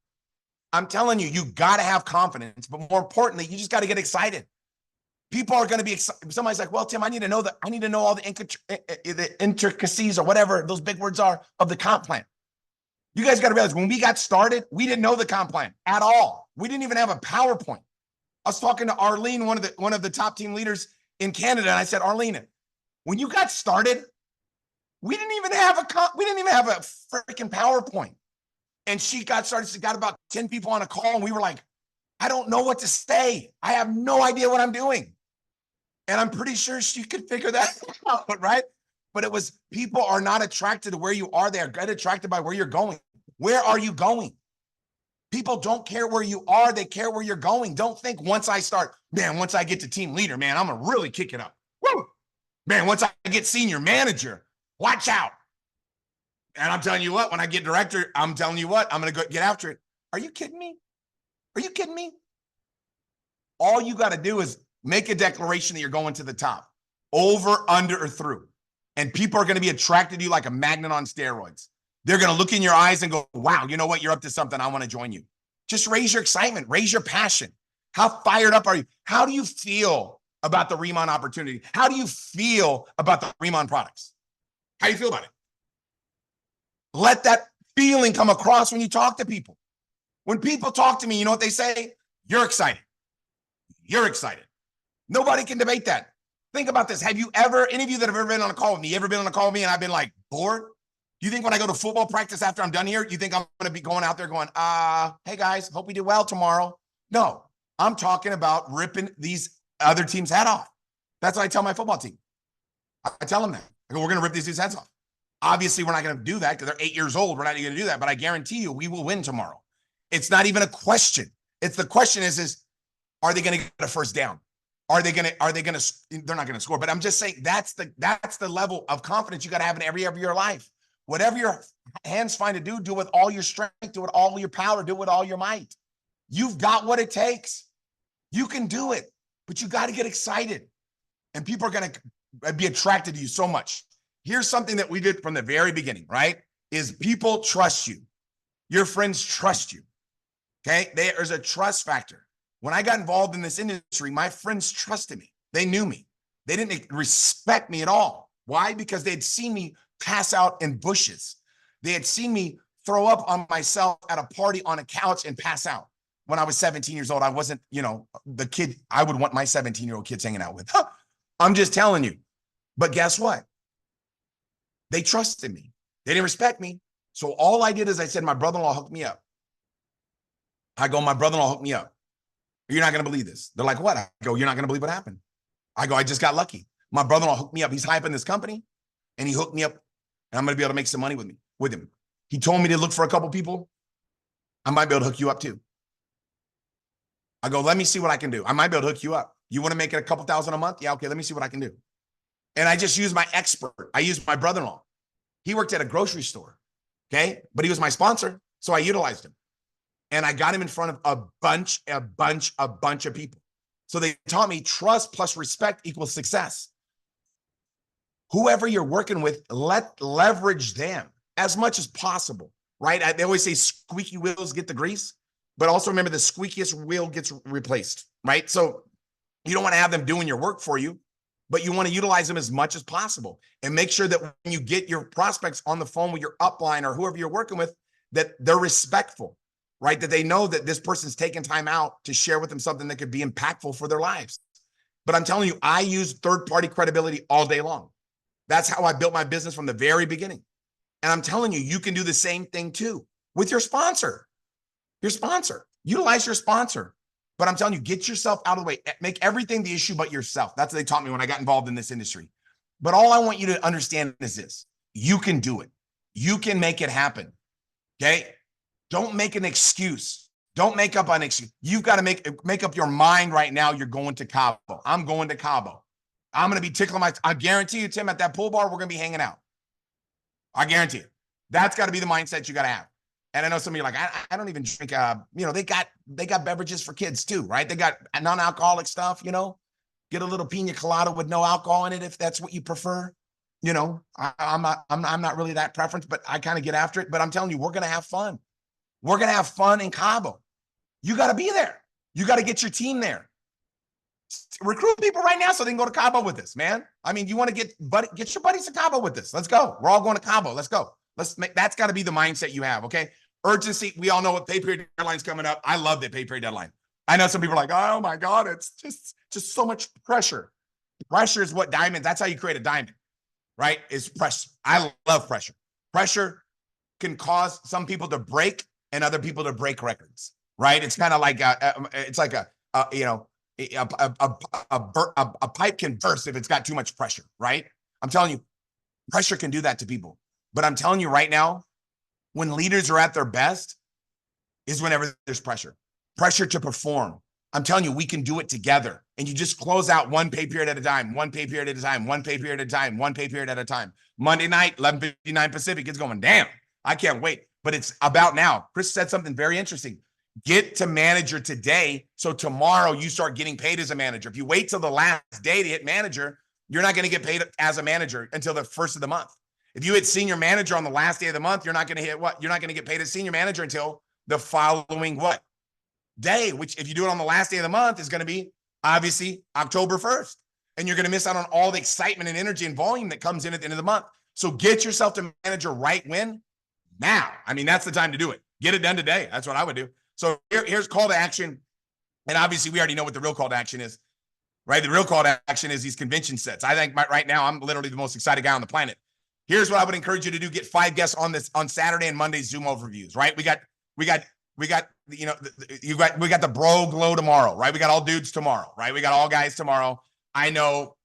I'm telling you, you got to have confidence, but more importantly, you just got to get excited. People are going to be excited. Somebody's like, well, Tim, I need to know all the intricacies or whatever those big words are of the comp plan. You guys got to realize when we got started, we didn't know the comp plan at all. We didn't even have a PowerPoint. I was talking to Arlene, one of the top team leaders in Canada, and I said, Arlene, when you got started, we didn't even have a freaking PowerPoint. And she got started. She got about 10 people on a call, and we were like, I don't know what to say. I have no idea what I'm doing. And I'm pretty sure she could figure that out, right? But it was, people are not attracted to where you are. They are attracted by where you're going. Where are you going? People don't care where you are. They care where you're going. Don't think once I get to team leader, man, I'm going to really kick it up. Woo! Man, once I get senior manager, watch out. And I'm telling you what, when I get director, I'm telling you what, I'm going to go get after it. Are you kidding me? Are you kidding me? All you got to do is make a declaration that you're going to the top, over, under, or through. And people are going to be attracted to you like a magnet on steroids. They're going to look in your eyes and go, wow, you know what? You're up to something. I want to join you. Just raise your excitement, raise your passion. How fired up are you? How do you feel about the Remon opportunity? How do you feel about the Remon products? How do you feel about it? Let that feeling come across when you talk to people. When people talk to me, you know what they say? You're excited. You're excited. Nobody can debate that. Think about this. Have you ever, any of you that have ever been on a call with me, ever been on a call with me and I've been like bored? Do you think when I go to football practice after I'm done here, you think I'm going to be going out there going, hey guys, hope we do well tomorrow? No, I'm talking about ripping these other teams' head off. That's what I tell my football team. I tell them that. I go, we're going to rip these dudes' heads off. Obviously, we're not going to do that because they're 8 years old. We're not going to do that, but I guarantee you we will win tomorrow. It's not even a question. It's the question is are they going to get a first down? They're not going to score, but I'm just saying that's the level of confidence you got to have in every area of your life. Whatever your hands find to do with all your strength, do it with all your power, do it with all your might. You've got what it takes. You can do it, but you got to get excited. And people are going to be attracted to you so much. Here's something that we did from the very beginning, right? Is people trust you. Your friends trust you. Okay? There's a trust factor. When I got involved in this industry, my friends trusted me. They knew me. They didn't respect me at all. Why? Because they'd seen me pass out in bushes. They had seen me throw up on myself at a party on a couch and pass out. When I was 17 years old, I wasn't, the kid I would want my 17-year-old kids hanging out with. I'm just telling you. But guess what? They trusted me. They didn't respect me. So all I did is I said, my brother-in-law hooked me up. I go, my brother-in-law hooked me up. You're not going to believe this. They're like, what? I go, you're not going to believe what happened. I go, I just got lucky. My brother-in-law hooked me up. He's hyping this company and he hooked me up and I'm going to be able to make some money with him. He told me to look for a couple people. I might be able to hook you up too. I go, let me see what I can do. I might be able to hook you up. You want to make it a couple thousand a month? Yeah. Okay. Let me see what I can do. And I just used my expert. I used my brother-in-law. He worked at a grocery store. Okay. But he was my sponsor. So I utilized him. And I got him in front of a bunch of people. So they taught me trust plus respect equals success. Whoever you're working with, leverage them as much as possible, right? They always say squeaky wheels get the grease, but also remember the squeakiest wheel gets replaced, right? So you don't want to have them doing your work for you, but you want to utilize them as much as possible and make sure that when you get your prospects on the phone with your upline or whoever you're working with, that they're respectful. Right? That they know that this person's taking time out to share with them something that could be impactful for their lives. But I'm telling you, I use third-party credibility all day long. That's how I built my business from the very beginning. And I'm telling you, you can do the same thing too with your sponsor. Your sponsor. Utilize your sponsor. But I'm telling you, get yourself out of the way. Make everything the issue but yourself. That's what they taught me when I got involved in this industry. But all I want you to understand is this. You can do it. You can make it happen. Okay? Don't make an excuse. Don't make up an excuse. You've got to make up your mind right now. You're going to Cabo. I'm going to Cabo. I'm going to be tickling I guarantee you, Tim, at that pool bar, we're going to be hanging out. I guarantee it. That's got to be the mindset you got to have. And I know some of you are like, I don't even drink, they got beverages for kids too, right? They got non-alcoholic stuff, get a little pina colada with no alcohol in it if that's what you prefer. I'm not really that preference, but I kind of get after it. But I'm telling you, we're going to have fun. We're going to have fun in Cabo. You got to be there. You got to get your team there. Recruit people right now so they can go to Cabo with us, man. I mean, you want to get your buddies to Cabo with us. Let's go. We're all going to Cabo. Let's go. That's got to be the mindset you have, okay? Urgency. We all know what pay period deadline's coming up. I love the pay period deadline. I know some people are like, oh my God, it's just so much pressure. Pressure is what diamond, that's how you create a diamond, right? Is pressure. I love pressure. Pressure can cause some people to break and other people to break records, right? It's kind of like a pipe can burst if it's got too much pressure, right? I'm telling you, pressure can do that to people. But I'm telling you right now, when leaders are at their best is whenever there's pressure to perform. I'm telling you, we can do it together. And you just close out one pay period at a time, one pay period at a time, one pay period at a time, one pay period at a time. Monday night, 11:59 Pacific, it's going, damn, I can't wait. But it's about now. Chris said something very interesting. Get to manager today, so tomorrow you start getting paid as a manager. If you wait till the last day to hit manager, you're not going to get paid as a manager until the first of the month. If you hit senior manager on the last day of the month, you're not going to hit what? You're not going to get paid as senior manager until the following what? Day, which if you do it on the last day of the month is going to be obviously October 1st. And you're going to miss out on all the excitement and energy and volume that comes in at the end of the month. So get yourself to manager right when? Now. I mean, that's the time to do it. Get it done today. That's what I would do. So here's call to action. And obviously we already know what the real call to action is, right? The real call to action is these convention sets. I think right now I'm literally the most excited guy on the planet. Here's what I would encourage you to do. Get 5 guests on this on Saturday and Monday Zoom overviews, right? We got, you know, we got the bro glow tomorrow, right? We got all dudes tomorrow, right? We got all guys tomorrow. I know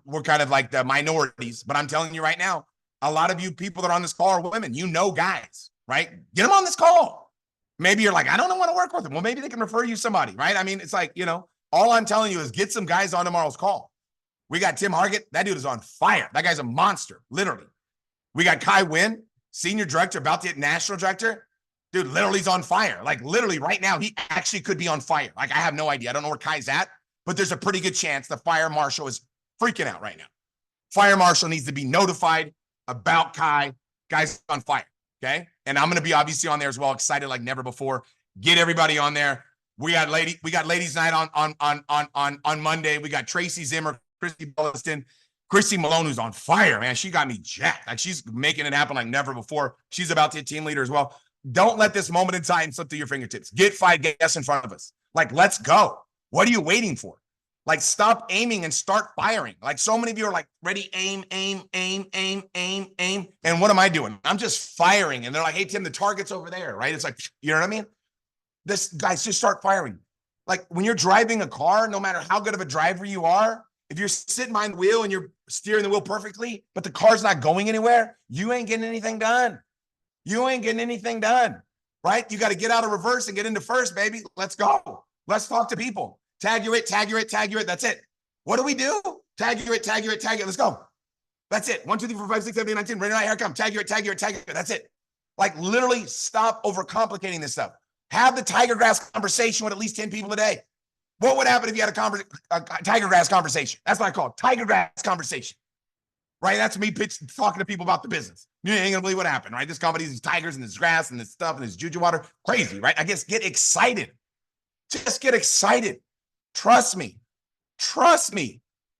we're kind of like the minorities, but I'm telling you right now, a lot of you people that are on this call are women, you know, guys, right? Get them on this call. Maybe you're like, I don't want to work with them. Well, maybe they can refer you somebody, right? I mean, it's like, you know, all I'm telling you is get some guys on tomorrow's call. We got Tim Hargett. That dude is on fire. That guy's a monster, literally. We got Kai Wynn, senior director, about to hit national director. Dude, literally is on fire. Like literally right now, he actually could be on fire. Like I have no idea. I don't know where Kai's at, but there's a pretty good chance the fire marshal is freaking out right now. Fire marshal needs to be notified about Kai. Guy's on fire. Okay. And I'm going to be obviously on there as well. Excited like never before. Get everybody on there. We got ladies night on Monday. We got Tracy Zimmer, Christy Belliston, Christy Malone, who's on fire, man. She got me jacked. Like she's making it happen like never before. She's about to hit team leader as well. Don't let this moment in time slip through your fingertips. Get 5 guests in front of us. Like, let's go. What are you waiting for? Like, stop aiming and start firing. Like, so many of you are like, ready, aim. And what am I doing? I'm just firing. And they're like, hey, Tim, the target's over there, right? It's like, you know what I mean? This guys just start firing. Like, when you're driving a car, no matter how good of a driver you are, if you're sitting behind the wheel and you're steering the wheel perfectly, but the car's not going anywhere, you ain't getting anything done. You ain't getting anything done, right? You got to get out of reverse and get into first, baby. Let's go. Let's talk to people. Tag you it. That's it. What do we do? Tag you it. Let's go. That's it. 1, 2, 3, 4, 5, 6, 7, 8, 9, 10. Ready, here I come. Tag you it. That's it. Like literally stop overcomplicating this stuff. Have the tiger grass conversation with at least 10 people a day. What would happen if you had a tiger grass conversation? That's what I call it. Tiger grass conversation. Right? That's me talking to people about the business. You ain't gonna believe what happened, right? This company, these tigers and this grass and this stuff and this juju water. Crazy, right? I guess get excited. Just get excited. Trust me.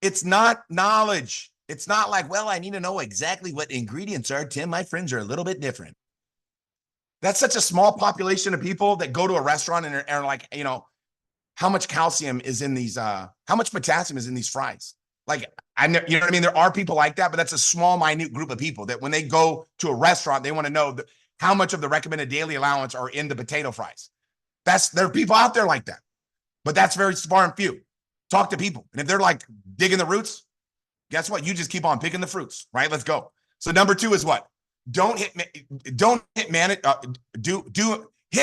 It's not knowledge. It's not like, well, I need to know exactly what ingredients are. Tim, my friends are a little bit different. That's such a small population of people that go to a restaurant and are like, you know, how much calcium is in these, how much potassium is in these fries? Like, you know what I mean? There are people like that, but that's a small, minute group of people that when they go to a restaurant, they want to know how much of the recommended daily allowance are in the potato fries. There are people out there like that, but that's very far and few. Talk to people. And if they're like digging the roots, guess what? You just keep on picking the fruits, right? Let's go. So number 2 is what? Hit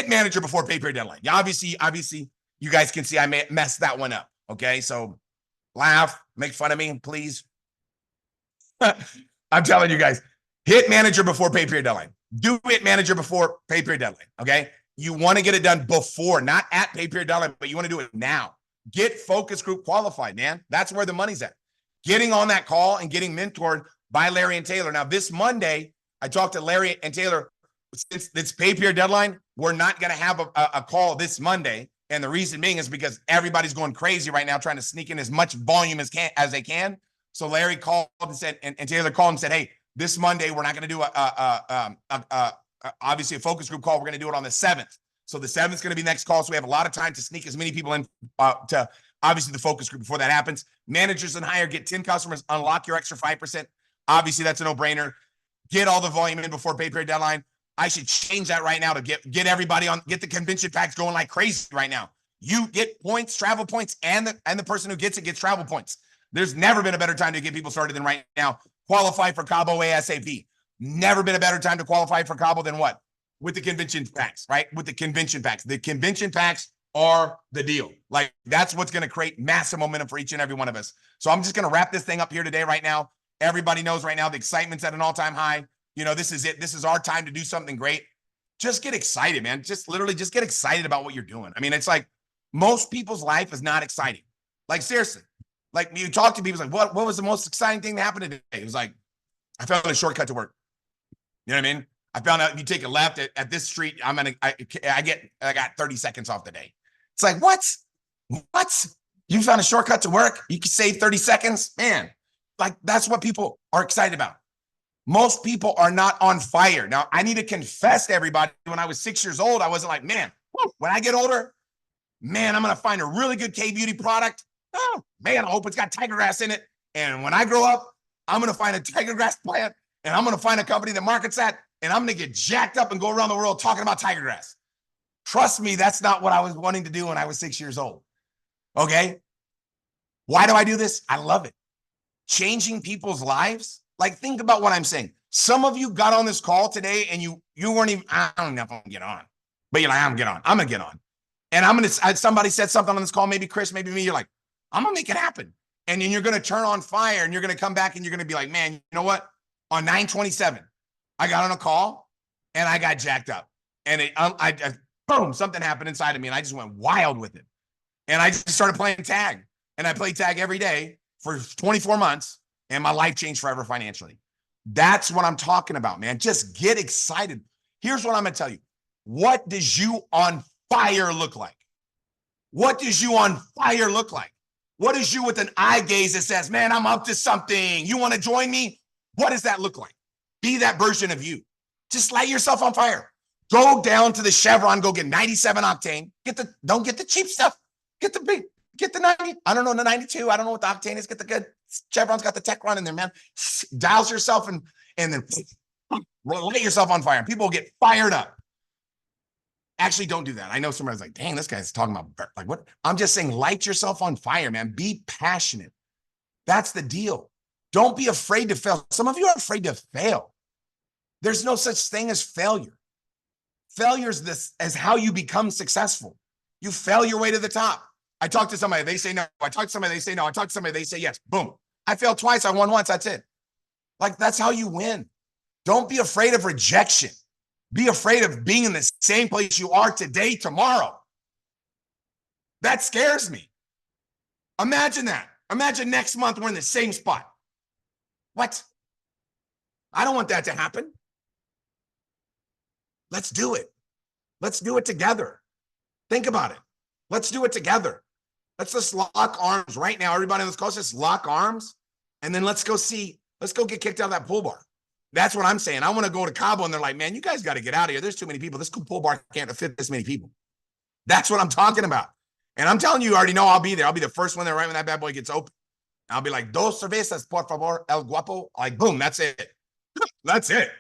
manager before pay period deadline. Yeah, obviously you guys can see I messed that one up. Okay. So laugh, make fun of me, please. I'm telling you guys, hit manager before pay period deadline. Do hit manager before pay period deadline. Okay. You want to get it done before, not at pay period deadline, but you want to do it now. Get focus group qualified, man. That's where the money's at. Getting on that call and getting mentored by Larry and Taylor. Now, this Monday, I talked to Larry and Taylor. Since it's pay period deadline, we're not going to have a call this Monday. And the reason being is because everybody's going crazy right now, trying to sneak in as much volume as they can. So Larry called and said, and Taylor called and said, hey, this Monday, we're not going to do obviously a focus group call. We're going to do it on the 7th. So the 7th is going to be next call. So we have a lot of time to sneak as many people in to obviously the focus group before that happens. Managers and hire, get 10 customers, unlock your extra 5%. Obviously, that's a no-brainer. Get all the volume in before pay period deadline. I should change that right now to get everybody on, get the convention packs going like crazy right now. You get points, travel points, and the person who gets it gets travel points. There's never been a better time to get people started than right now. Qualify for Cabo ASAP. Never been a better time to qualify for Cabo than what? with the convention packs, right? With the convention packs. The convention packs are the deal. Like, that's what's going to create massive momentum for each and every one of us. So I'm just going to wrap this thing up here today, right now. Everybody knows right now the excitement's at an all-time high. You know, this is it. This is our time to do something great. Just get excited, man. Just literally just get excited about what you're doing. I mean, it's like most people's life is not exciting. Like, seriously. Like, you talk to people, it's like, what was the most exciting thing that happened today? It was like, I found a shortcut to work. You know what I mean? I found out if you take a left at this street, I got 30 seconds off the day. It's like, what? You found a shortcut to work? You can save 30 seconds? Man, like, that's what people are excited about. Most people are not on fire. Now, I need to confess to everybody, when I was 6 years old, I wasn't like, man, when I get older, man, I'm going to find a really good K-beauty product. Oh, man, I hope it's got tiger grass in it. And when I grow up, I'm going to find a tiger grass plant, and I'm going to find a company that markets that, and I'm going to get jacked up and go around the world talking about tiger grass. Trust me, that's not what I was wanting to do when I was 6 years old. Okay? Why do I do this? I love it. Changing people's lives. Like, think about what I'm saying. Some of you got on this call today and you weren't even, I don't know if I'm gonna get on, but you're like, I'm gonna get on. And somebody said something on this call, maybe Chris, maybe me, you're like, I'm gonna make it happen. And then you're gonna turn on fire and you're gonna come back and you're gonna be like, man, you know what? On 9/27, I got on a call and I got jacked up. And boom, something happened inside of me and I just went wild with it. And I just started playing tag. And I played tag every day for 24 months. And my life changed forever financially. That's what I'm talking about, man. Just get excited. Here's what I'm going to tell you. What does you on fire look like? What does you on fire look like? What is you with an eye gaze that says, man, I'm up to something. You want to join me? What does that look like? Be that version of you. Just light yourself on fire. Go down to the Chevron, go get 97 octane. Don't get the cheap stuff. Get the 90. I don't know, the 92. I don't know what the octane is. Get the good. Chevron's got the tech run in there, man. Douse yourself and then light yourself on fire. People will get fired up. Actually, don't do that. I know somebody's like, dang, this guy's talking about, like, what? I'm just saying, light yourself on fire, man. Be passionate. That's the deal. Don't be afraid to fail. Some of you are afraid to fail. There's no such thing as failure. Failure is how you become successful. You fail your way to the top. I talk to somebody, they say no. I talk to somebody, they say no. I talk to somebody, they say yes. Boom. I failed twice. I won once. That's it. Like, that's how you win. Don't be afraid of rejection. Be afraid of being in the same place you are today, tomorrow. That scares me. Imagine that. Imagine next month we're in the same spot. What? I don't want that to happen. Let's do it. Let's do it together. Think about it. Let's do it together. Let's just lock arms right now. Everybody on this call, just lock arms. And then let's go get kicked out of that pool bar. That's what I'm saying. I want to go to Cabo and they're like, man, you guys got to get out of here. There's too many people. This pool bar can't fit this many people. That's what I'm talking about. And I'm telling you, you already know I'll be there. I'll be the first one there right when that bad boy gets open. I'll be like, dos cervezas, por favor, el guapo. Like, boom, that's it. That's it.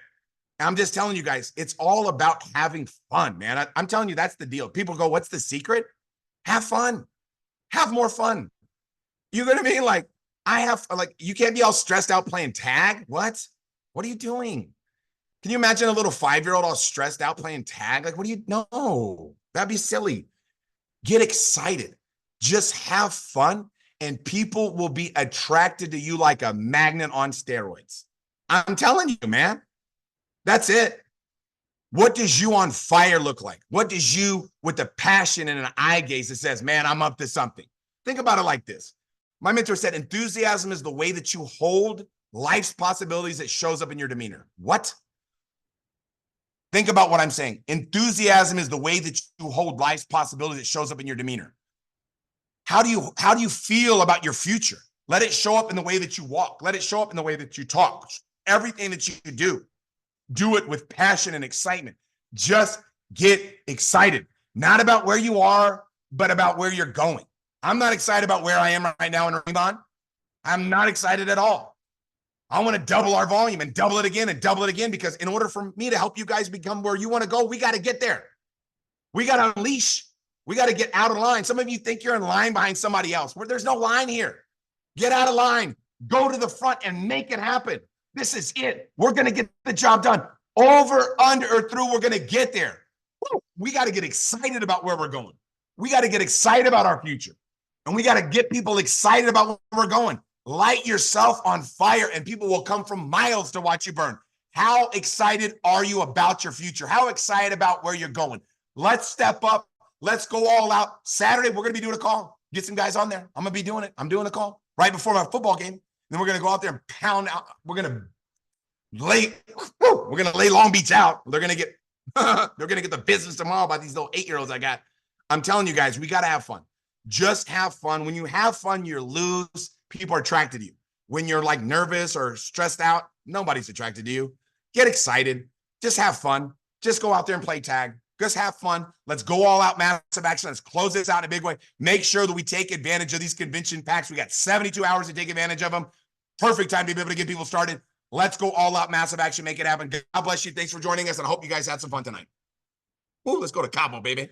And I'm just telling you guys, it's all about having fun, man. I'm telling you, that's the deal. People go, what's the secret? Have fun. Have more fun. You know what I mean? Like, you can't be all stressed out playing tag. What are you doing? Can you imagine a little 5-year-old all stressed out playing tag? Like, no, that'd be silly. Get excited. Just have fun, and people will be attracted to you like a magnet on steroids. I'm telling you, man. That's it. What does you on fire look like? What does you with the passion and an eye gaze that says, man, I'm up to something? Think about it like this. My mentor said, enthusiasm is the way that you hold life's possibilities that shows up in your demeanor. What? Think about what I'm saying. Enthusiasm is the way that you hold life's possibilities that shows up in your demeanor. How do you feel about your future? Let it show up in the way that you walk. Let it show up in the way that you talk. Everything that you do it with passion and excitement. Just get excited. Not about where you are, but about where you're going. I'm not excited about where I am right now in Rebound. I'm not excited at all. I want to double our volume and double it again because in order for me to help you guys become where you want to go, we got to get there. We got to unleash. We got to get out of line. Some of you think you're in line behind somebody else. There's no line here. Get out of line. Go to the front and make it happen. This is it. We're going to get the job done. Over, under, or through, we're going to get there. Woo! We got to get excited about where we're going. We got to get excited about our future. And we got to get people excited about where we're going. Light yourself on fire, and people will come from miles to watch you burn. How excited are you about your future? How excited about where you're going? Let's step up. Let's go all out. Saturday, we're going to be doing a call. Get some guys on there. I'm going to be doing it. I'm doing a call right before my football game. Then we're going to go out there and pound out. We're going to lay Long Beach out. They're going to get the business tomorrow by these little 8-year-olds I got. I'm telling you guys, we got to have fun. Just have fun. When you have fun, you lose. People are attracted to you. When you're like nervous or stressed out, nobody's attracted to you. Get excited. Just have fun. Just go out there and play tag. Just have fun. Let's go all out, massive action. Let's close this out in a big way. Make sure that we take advantage of these convention packs. We got 72 hours to take advantage of them. Perfect time to be able to get people started. Let's go all out, massive action. Make it happen. God bless you. Thanks for joining us. And I hope you guys had some fun tonight. Ooh, let's go to Cabo, baby.